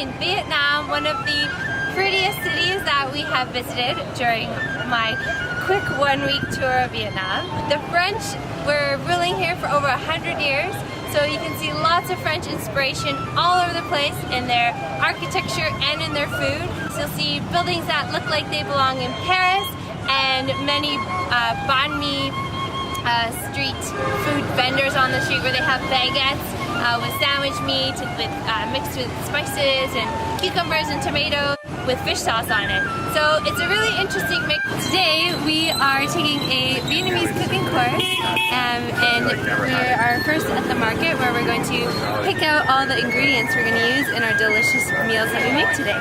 in Vietnam, one of the prettiest cities that we have visited during my quick one-week tour of Vietnam. The French were ruling here for over 100 years, so you can see lots of French inspiration all over the place in their architecture and in their food. So you'll see buildings that look like they belong in Paris, and many banh mi street food vendors on the street where they have baguettes with sandwich meat mixed with spices and cucumbers and tomatoes with fish sauce on it. So it's a really interesting mix. Today we are taking a Vietnamese cooking course and we are first at the market where we're going to pick out all the ingredients we're going to use in our delicious meals that we make today.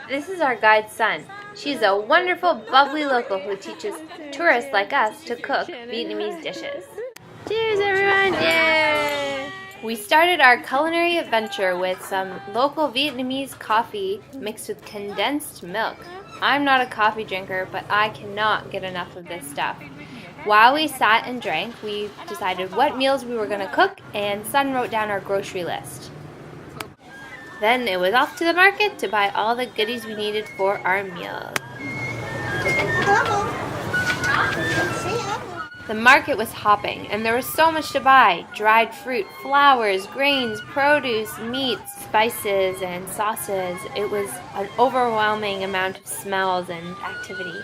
This is our guide Sun. She's a wonderful, bubbly local who teaches tourists like us to cook Vietnamese dishes. Cheers, everyone! Yay! We started our culinary adventure with some local Vietnamese coffee mixed with condensed milk. I'm not a coffee drinker, but I cannot get enough of this stuff. While we sat and drank, we decided what meals we were going to cook, and Sun wrote down our grocery list. Then it was off to the market to buy all the goodies we needed for our meal. The market was hopping, and there was so much to buy. Dried fruit, flowers, grains, produce, meats, spices, and sauces. It was an overwhelming amount of smells and activity.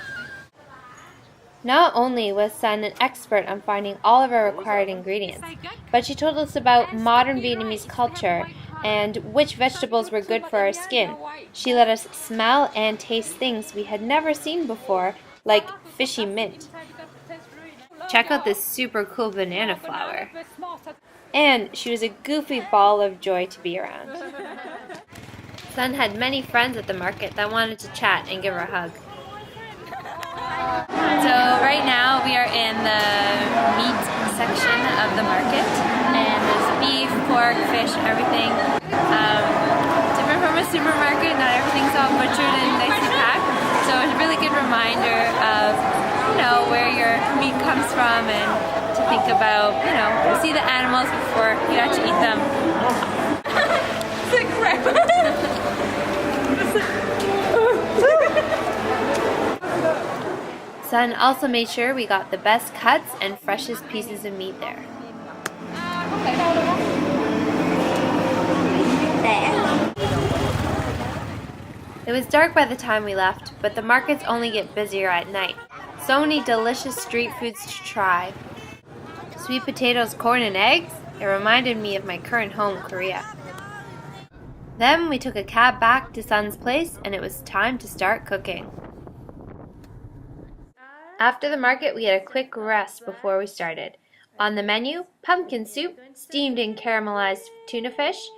Not only was Sun an expert on finding all of our required ingredients, but she told us about modern Vietnamese culture and which vegetables were good for our skin. She let us smell and taste things we had never seen before, like fishy mint. Check out this super cool banana flower. And she was a goofy ball of joy to be around. Sun had many friends at the market that wanted to chat and give her a hug. So right now we are in the meat section of the market, and there's beef, pork, fish, everything. Different from a supermarket, not everything's all butchered and nicely packed. So it's a really good reminder of, where your meat comes from, and to think about, see the animals before you actually eat them. Sun also made sure we got the best cuts and freshest pieces of meat there. It was dark by the time we left, but the markets only get busier at night. So many delicious street foods to try. Sweet potatoes, corn, and eggs? It reminded me of my current home, Korea. Then we took a cab back to Sun's place, and it was time to start cooking. After the market, we had a quick rest before we started. On the menu, pumpkin soup, steamed and caramelized tuna fish,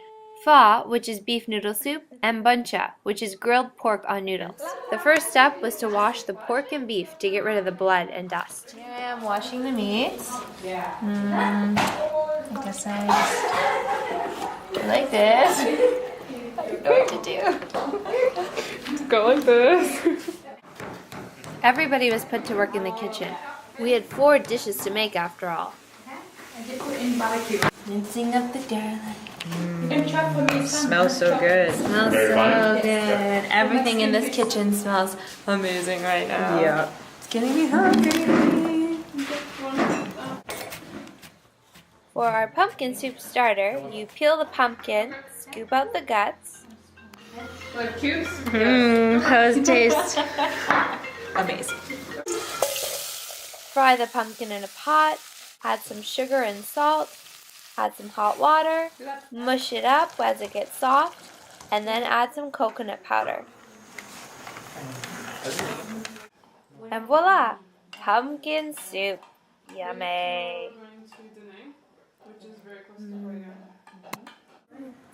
pho, which is beef noodle soup, and Bun Cha, which is grilled pork on noodles. The first step was to wash the pork and beef to get rid of the blood and dust. Here I am washing the meat. I guess I just like this. I don't know what to do. Just go like this. Everybody was put to work in the kitchen. We had 4 dishes to make after all. Mincing up the garlic. Smells so good. Smells so good. Everything in this kitchen smells amazing right now. Yeah. It's getting me hungry. For our pumpkin soup starter, you peel the pumpkin, scoop out the guts. Like cubes? How does it taste? Amazing. Fry the pumpkin in a pot, add some sugar and salt, add some hot water, mush it up as it gets soft, and then add some coconut powder. And voila! Pumpkin soup. Yummy!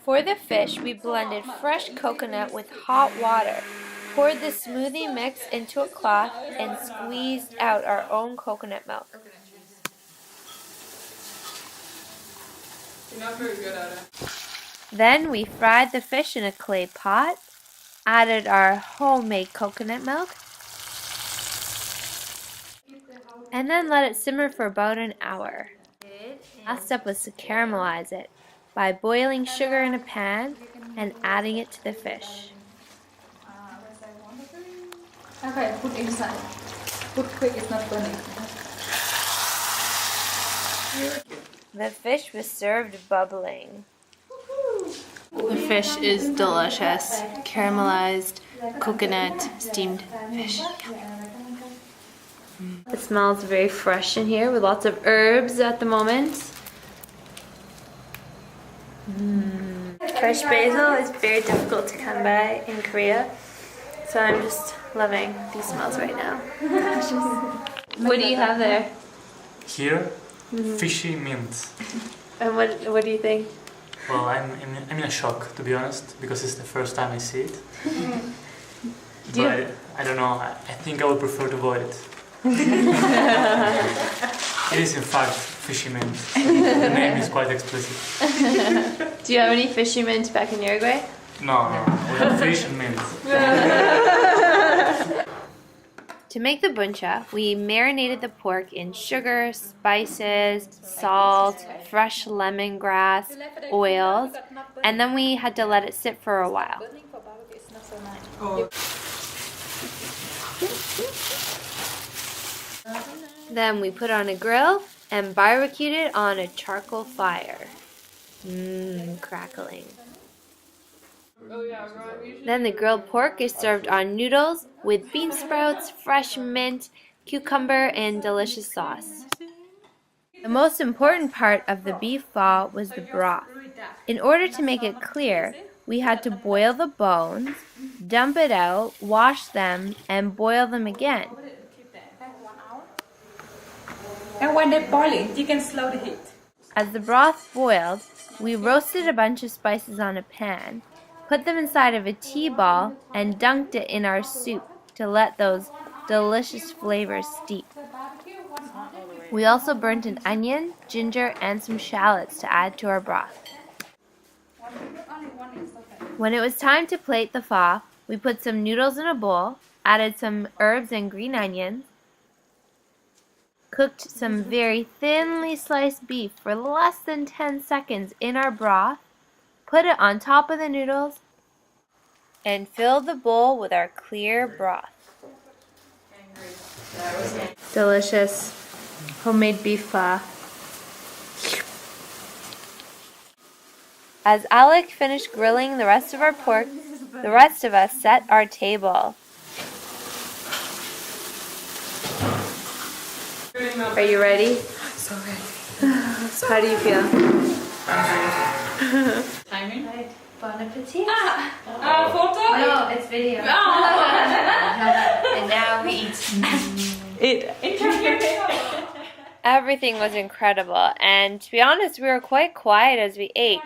For the fish, we blended fresh coconut with hot water, poured the smoothie mix into a cloth, and squeezed out our own coconut milk. You're not very good at it. Then we fried the fish in a clay pot, added our homemade coconut milk, and then let it simmer for about an hour. Last step was to caramelize it by boiling sugar in a pan, and adding it to the fish. Okay, put inside. Put quick, it's not burning. The fish was served bubbling. The fish is delicious. Caramelized coconut steamed fish. It smells very fresh in here with lots of herbs at the moment. Fresh basil is very difficult to come by in Korea, so I'm just loving these smells right now. What do you have there? Here, fishy mint. And what do you think? Well, I'm in a shock, to be honest, because it's the first time I see it. But I don't know, I think I would prefer to avoid it. It is in fact fishy mint. The name is quite explicit. Do you have any fishy mint back in Uruguay? No, we have fish and mint. To make the Bun Cha, we marinated the pork in sugar, spices, salt, fresh lemongrass, oils, and then we had to let it sit for a while. Then we put on a grill and barbecued it on a charcoal fire. Crackling. Then the grilled pork is served on noodles with bean sprouts, fresh mint, cucumber, and delicious sauce. The most important part of the beef pho was the broth. In order to make it clear, we had to boil the bones, dump it out, wash them, and boil them again. And when they're boiling, you can slow the heat. As the broth boiled, we roasted a bunch of spices on a pan, put them inside of a tea ball, and dunked it in our soup to let those delicious flavors steep. We also burnt an onion, ginger, and some shallots to add to our broth. When it was time to plate the pho, we put some noodles in a bowl, added some herbs and green onions, cooked some very thinly sliced beef for less than 10 seconds in our broth, put it on top of the noodles, and filled the bowl with our clear broth. Delicious homemade beef pho. As Alec finished grilling the rest of our pork, the rest of us set our table. Are you ready? So ready. How do you feel? Timing? Bon appetit. Photo? No, it's video. And now we eat. Everything was incredible, and to be honest, we were quite quiet as we ate.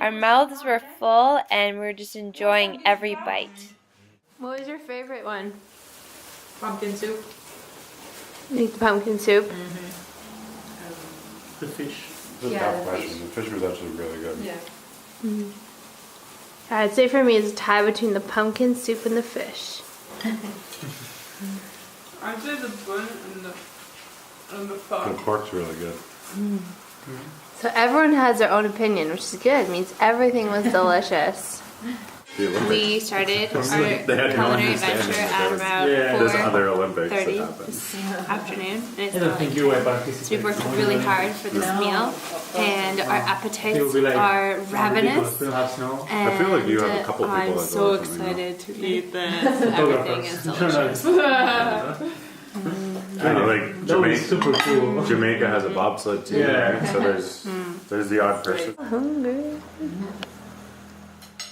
Our mouths were full, and we were just enjoying every bite. What was your favorite one? Pumpkin soup. The pumpkin soup. The fish. This is a tough question. The fish was actually really good. Yeah. I'd say for me it's a tie between the pumpkin soup and the fish. I'd say the bun and the pho. The pork's really good. So everyone has their own opinion, which is good. It means everything was delicious. The Olympics. We started our They had no culinary understanding adventure that at there was- about There's other Olympics that 4:30 happen. this afternoon. And it's I don't think you were so we've worked really hard for this meal, and our appetites are ravenous. I feel like you have a couple people I'm that so go to excited to eat this. Everything is delicious. I know, like Jamaica has a bobsled team, Yeah. right? So there's the odd person. Hungry.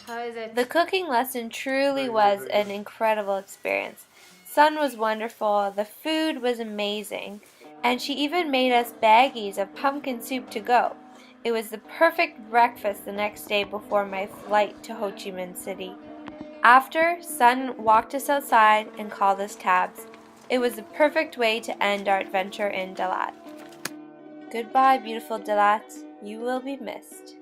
How is it? The cooking lesson truly was an incredible experience. Sun was wonderful, the food was amazing, and she even made us baggies of pumpkin soup to go. It was the perfect breakfast the next day before my flight to Ho Chi Minh City. After, Sun walked us outside and called us cabs. It was the perfect way to end our adventure in DaLat. Goodbye, beautiful DaLat. You will be missed.